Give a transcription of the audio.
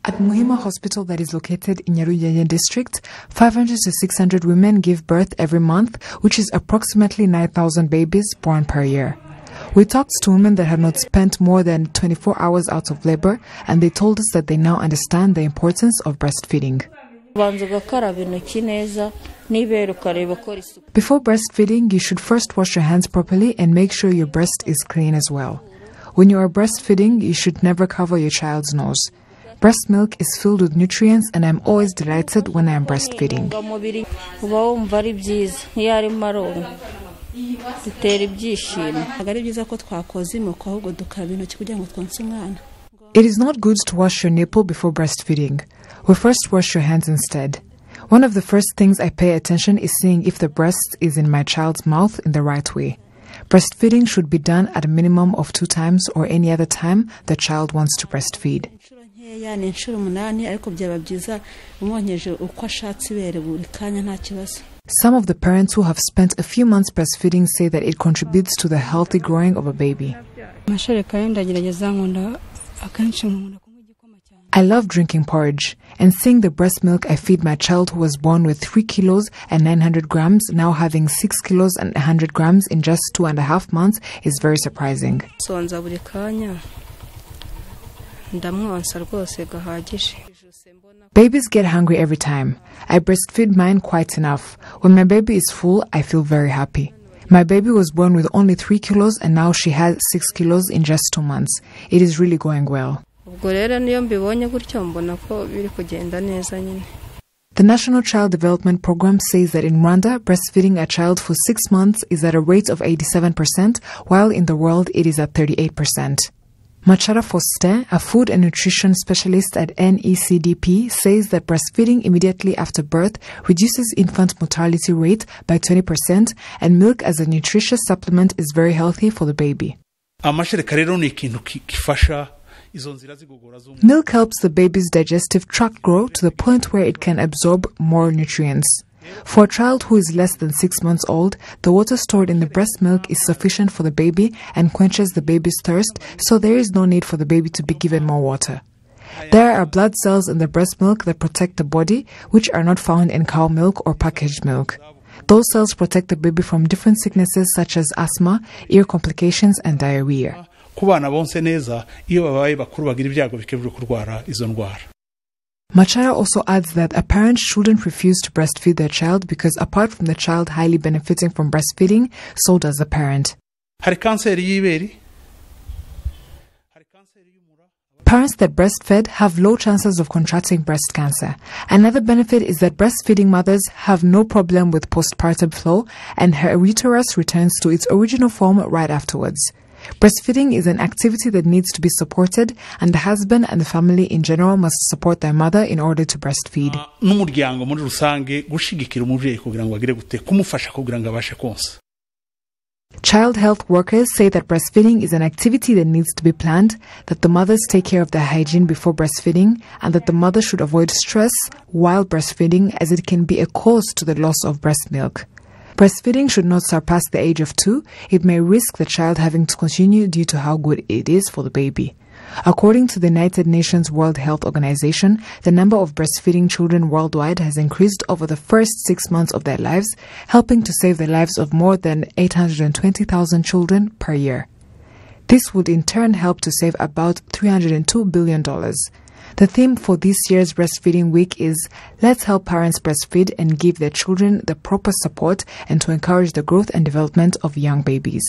At Muhima Hospital that is located in Nyarugenge district, 500 to 600 women give birth every month, which is approximately 9,000 babies born per year. We talked to women that had not spent more than 24 hours out of labor, and they told us that they now understand the importance of breastfeeding. Before breastfeeding, you should first wash your hands properly and make sure your breast is clean as well. When you are breastfeeding, you should never cover your child's nose. Breast milk is filled with nutrients, and I'm always delighted when I am breastfeeding. It is not good to wash your nipple before breastfeeding. We first wash your hands instead. One of the first things I pay attention is seeing if the breast is in my child's mouth in the right way. Breastfeeding should be done at a minimum of 2 times or any other time the child wants to breastfeed. Some of the parents who have spent a few months breastfeeding say that it contributes to the healthy growing of a baby. I love drinking porridge, and seeing the breast milk I feed my child who was born with 3 kilos and 900 grams now having 6 kilos and 100 grams in just 2.5 months is very surprising. Babies get hungry every time. I breastfeed mine quite enough. When my baby is full, I feel very happy. My baby was born with only 3 kilos and now she has 6 kilos in just 2 months. It is really going well. The National Child Development Program says that in Rwanda, breastfeeding a child for 6 months is at a rate of 87%, while in the world it is at 38%. Machara Faustin, a food and nutrition specialist at NECDP, says that breastfeeding immediately after birth reduces infant mortality rate by 20%, and milk as a nutritious supplement is very healthy for the baby. Milk helps the baby's digestive tract grow to the point where it can absorb more nutrients. For a child who is less than 6 months old, the water stored in the breast milk is sufficient for the baby and quenches the baby's thirst, so there is no need for the baby to be given more water. There are blood cells in the breast milk that protect the body, which are not found in cow milk or packaged milk. Those cells protect the baby from different sicknesses such as asthma, ear complications, and diarrhea. Machara also adds that a parent shouldn't refuse to breastfeed their child because apart from the child highly benefiting from breastfeeding, so does the parent. Parents that breastfed have low chances of contracting breast cancer. Another benefit is that breastfeeding mothers have no problem with postpartum flow, and her uterus returns to its original form right afterwards. Breastfeeding is an activity that needs to be supported, and the husband and the family in general must support their mother in order to breastfeed. Child health workers say that breastfeeding is an activity that needs to be planned, that the mothers take care of their hygiene before breastfeeding, and that the mother should avoid stress while breastfeeding as it can be a cause to the loss of breast milk. Breastfeeding should not surpass the age of 2. It may risk the child having to continue due to how good it is for the baby. According to the United Nations World Health Organization, the number of breastfeeding children worldwide has increased over the first 6 months of their lives, helping to save the lives of more than 820,000 children per year. This would in turn help to save about $302 billion. The theme for this year's Breastfeeding Week is Let's help parents breastfeed and give their children the proper support and to encourage the growth and development of young babies.